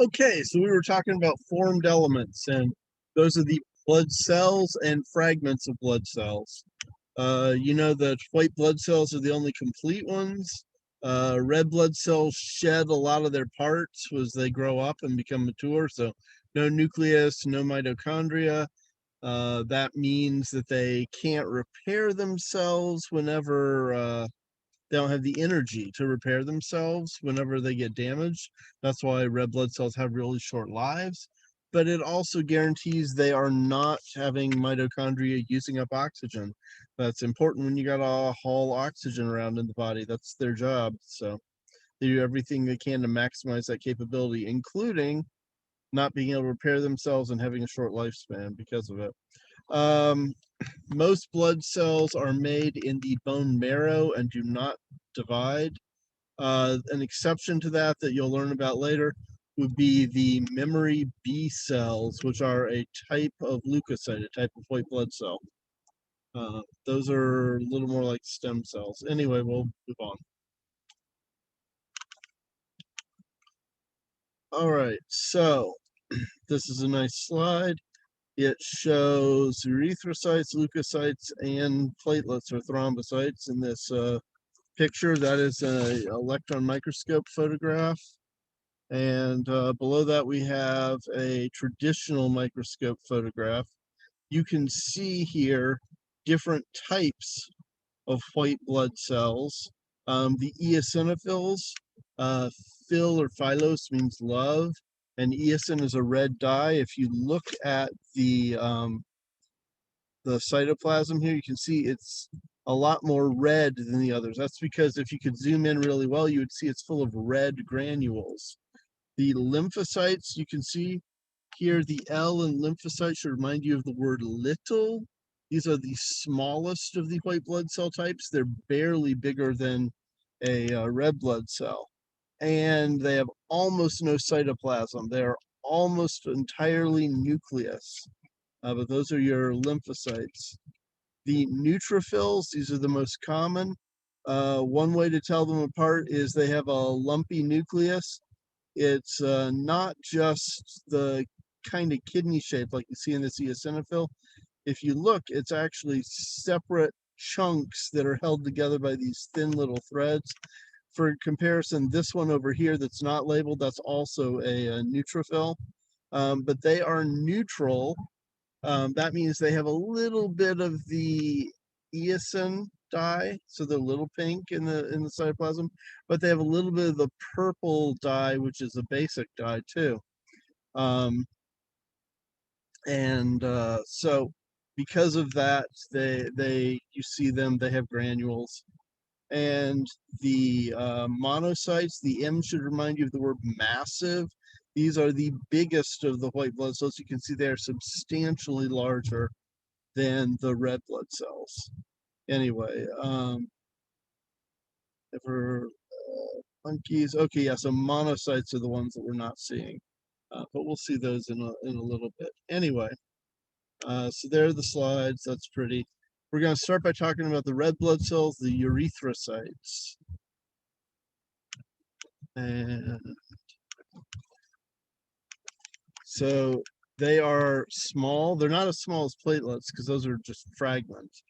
Okay, so we were talking about formed elements, and those are the blood cells and fragments of blood cells. You know that white blood cells are the only complete ones. Red blood cells shed a lot of their parts as they grow up and become mature, so no nucleus, no mitochondria. That means that they can't repair themselves whenever they don't have the energy to repair themselves whenever they get damaged. That's why red blood cells have really short lives. But it also guarantees they are not having mitochondria using up oxygen. That's important when you got to haul oxygen around in the body. That's their job. So they do everything they can to maximize that capability, including not being able to repair themselves and having a short lifespan because of it. Um, most blood cells are made in the bone marrow and do not divide. An exception to that you'll learn about later would be the memory B cells, which are a type of leukocyte, a type of white blood cell. Those are a little more like stem cells. Anyway, we'll move on. All right, so this is a nice slide. It shows erythrocytes, leukocytes, and platelets or thrombocytes in this picture. That is an electron microscope photograph. And below that, we have a traditional microscope photograph. You can see here different types of white blood cells. The eosinophils, phil or phylos means love, and eosin is a red dye. If you look at the cytoplasm here, you can see it's a lot more red than the others. That's because if you could zoom in really well, you would see it's full of red granules. The lymphocytes, you can see here, the L in lymphocyte should remind you of the word little. These are the smallest of the white blood cell types. They're barely bigger than a red blood cell. And they have almost no cytoplasm. They're almost entirely nucleus. But those are your lymphocytes. The neutrophils, these are the most common. One way to tell them apart is they have a lumpy nucleus. It's not just the kind of kidney shape like you see in this eosinophil. If you look, it's actually separate chunks that are held together by these thin little threads. For comparison, this one over here that's not labeled, that's also a neutrophil, but they are neutral. That means they have a little bit of the eosin dye, so they're a little pink in the cytoplasm, but they have a little bit of the purple dye, which is a basic dye too. So because of that, you see them, they have granules. And the monocytes, the M should remind you of the word massive. These are the biggest of the white blood cells. You can see they're substantially larger than the red blood cells. Anyway, for monkeys, okay, yeah, so monocytes are the ones that we're not seeing, but we'll see those in a little bit. Anyway, so there are the slides. That's pretty. We're going to start by talking about the red blood cells, the erythrocytes. And so they are small. They're not as small as platelets because those are just fragments.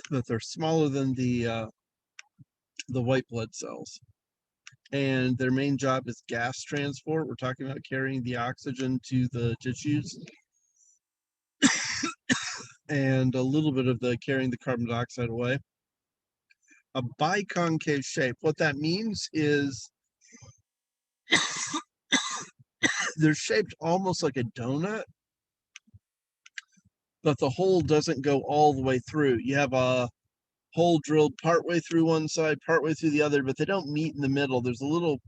But they're smaller than the white blood cells. And their main job is gas transport. We're talking about carrying the oxygen to the tissues and a little bit of the carrying the carbon dioxide away. A biconcave shape. What that means is they're shaped almost like a donut, but the hole doesn't go all the way through. You have a hole drilled partway through one side, partway through the other, but they don't meet in the middle. There's a little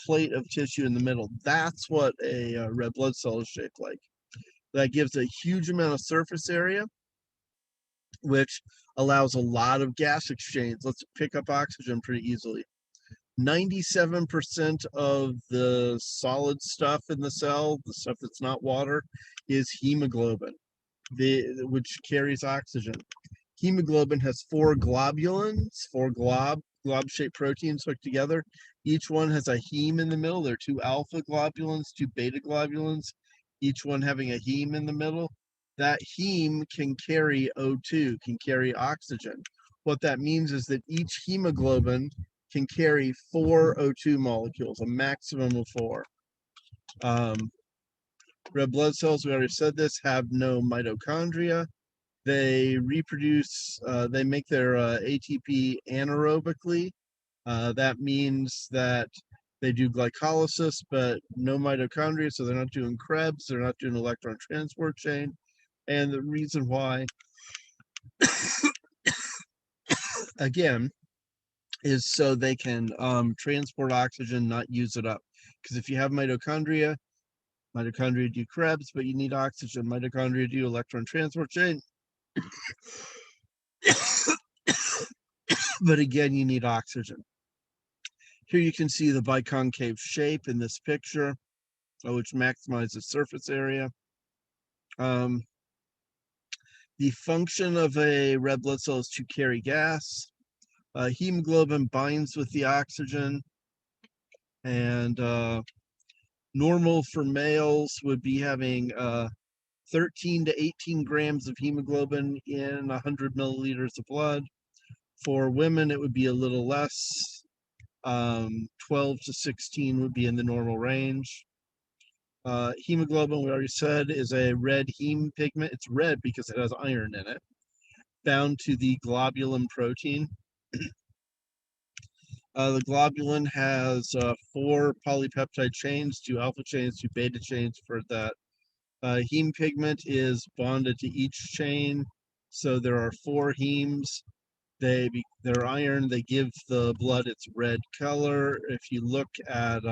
plate of tissue in the middle. That's what a red blood cell is shaped like. That gives a huge amount of surface area, which allows a lot of gas exchange. Let's pick up oxygen pretty easily. 97% of the solid stuff in the cell, the stuff that's not water, is hemoglobin, which carries oxygen. Hemoglobin has 4 globulins, 4 glob, glob-shaped proteins hooked together. Each one has a heme in the middle. There are two alpha globulins, two beta globulins, each one having a heme in the middle. That heme can carry O2, can carry oxygen. What that means is that each hemoglobin can carry 4 O2 molecules, a maximum of 4. Red blood cells, we already said this, have no mitochondria. They reproduce, they make their ATP anaerobically. That means that they do glycolysis, but no mitochondria, so they're not doing Krebs, they're not doing electron transport chain. And the reason why, again, is so they can transport oxygen, not use it up. Because if you have mitochondria do Krebs, but you need oxygen. Mitochondria do electron transport chain, but again, you need oxygen. Here you can see the biconcave shape in this picture, which maximizes surface area. The function of a red blood cell is to carry gas. Hemoglobin binds with the oxygen, and normal for males would be having 13 to 18 grams of hemoglobin in 100 milliliters of blood. For women, it would be a little less. 12 to 16 would be in the normal range. Hemoglobin, we already said, is a red heme pigment. It's red because it has iron in it, bound to the globulin protein. The globulin has 4 polypeptide chains, 2 alpha chains, 2 beta chains for that. Heme pigment is bonded to each chain, so there are 4 hemes. They're iron. They give the blood its red color. If you look at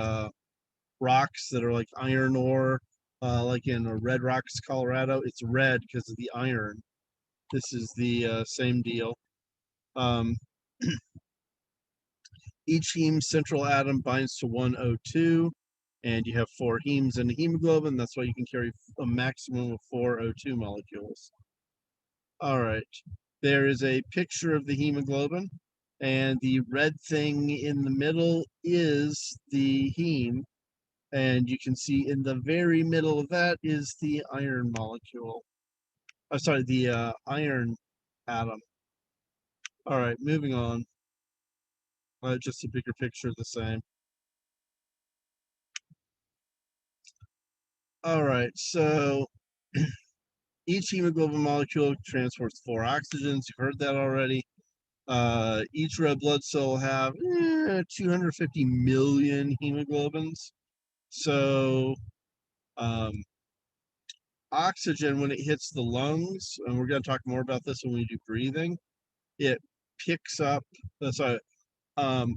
rocks that are like iron ore, like in Red Rocks, Colorado, it's red because of the iron. This is the same deal. Each heme central atom binds to one O2, and you have 4 hemes in the hemoglobin. That's why you can carry a maximum of 4 O2 molecules. All right, there is a picture of the hemoglobin, and the red thing in the middle is the heme, and you can see in the very middle of that is the iron molecule. Oh, sorry, the iron atom. All right, moving on. Just a bigger picture of the same. All right, so each hemoglobin molecule transports 4 oxygens. You've heard that already. Each red blood cell will have 250 million hemoglobins. So oxygen, when it hits the lungs, and we're going to talk more about this when we do breathing, it picks up,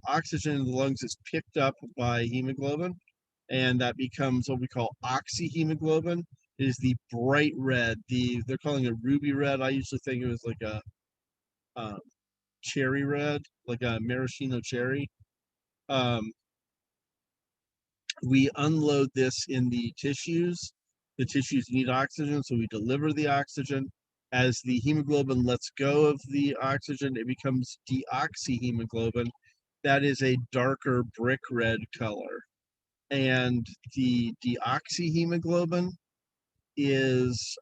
oxygen in the lungs is picked up by hemoglobin, and that becomes what we call oxyhemoglobin. It is the bright red. They're calling it ruby red. I usually think it was like a cherry red, like a maraschino cherry. We unload this in the tissues. The tissues need oxygen, so we deliver the oxygen. As the hemoglobin lets go of the oxygen, it becomes deoxyhemoglobin. That is a darker brick red color. And the deoxyhemoglobin is,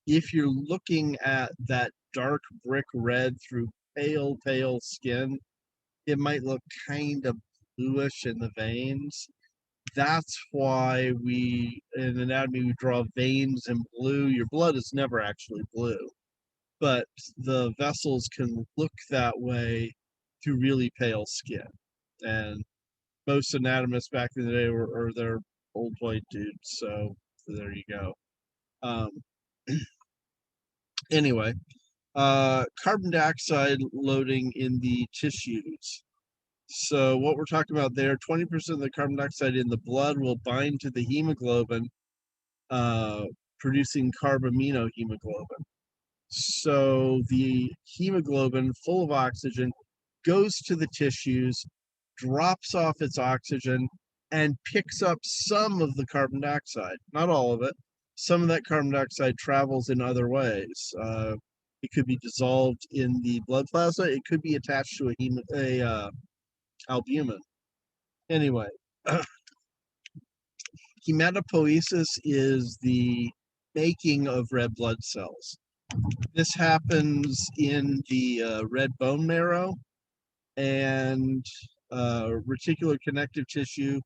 if you're looking at that dark brick red through pale skin, it might look kind of bluish in the veins. That's why in anatomy, we draw veins in blue. Your blood is never actually blue, but the vessels can look that way through really pale skin. And most anatomists back in the day were they're old white dudes. So there you go. Anyway, carbon dioxide loading in the tissues. So what we're talking about there, 20% of the carbon dioxide in the blood will bind to the hemoglobin, producing carbaminohemoglobin. So the hemoglobin, full of oxygen, goes to the tissues, drops off its oxygen, and picks up some of the carbon dioxide. Not all of it. Some of that carbon dioxide travels in other ways. It could be dissolved in the blood plasma. It could be attached to albumin. Anyway, hematopoiesis is the making of red blood cells. This happens in the red bone marrow and reticular connective tissue,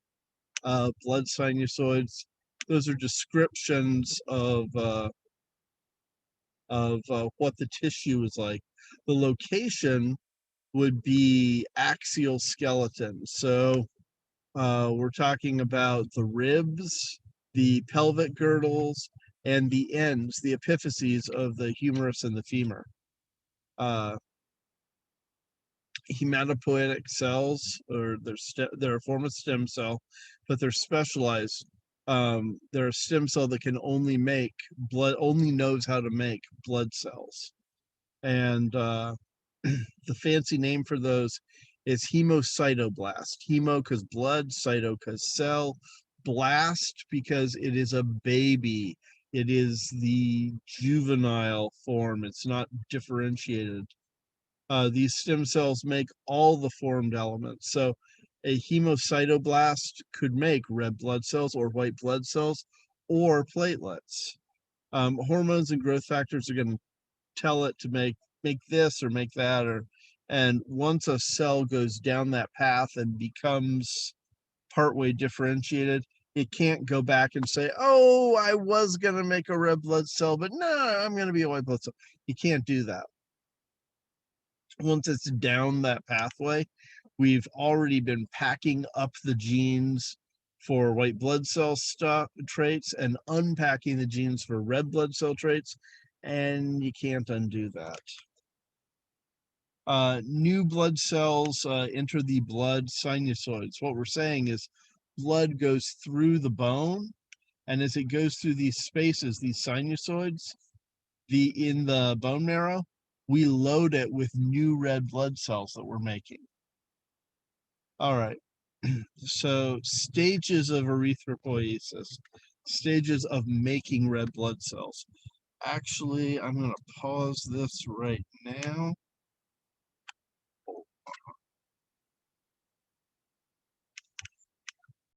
blood sinusoids. Those are descriptions of what the tissue is like. The location would be axial skeleton. So we're talking about the ribs, the pelvic girdles, and the ends, the epiphyses of the humerus and the femur. Hematopoietic cells, or they're a form of stem cell, but they're specialized. They're a stem cell that can only make blood, only knows how to make blood cells. And the fancy name for those is hemocytoblast. Hemo because blood, cyto because cell, blast because it is a baby. It is the juvenile form. It's not differentiated. These stem cells make all the formed elements. So a hemocytoblast could make red blood cells or white blood cells or platelets. Hormones and growth factors are going to tell it to make this or make that, or and once a cell goes down that path and becomes partway differentiated, it can't go back and say, oh, I was going to make a red blood cell, but no, I'm going to be a white blood cell. You can't do that. Once it's down that pathway, we've already been packing up the genes for white blood cell traits and unpacking the genes for red blood cell traits, and you can't undo that. New blood cells enter the blood sinusoids. What we're saying is blood goes through the bone, and as it goes through these spaces, these sinusoids, in the bone marrow, we load it with new red blood cells that we're making. All right. So stages of erythropoiesis, stages of making red blood cells. Actually, I'm going to pause this right now.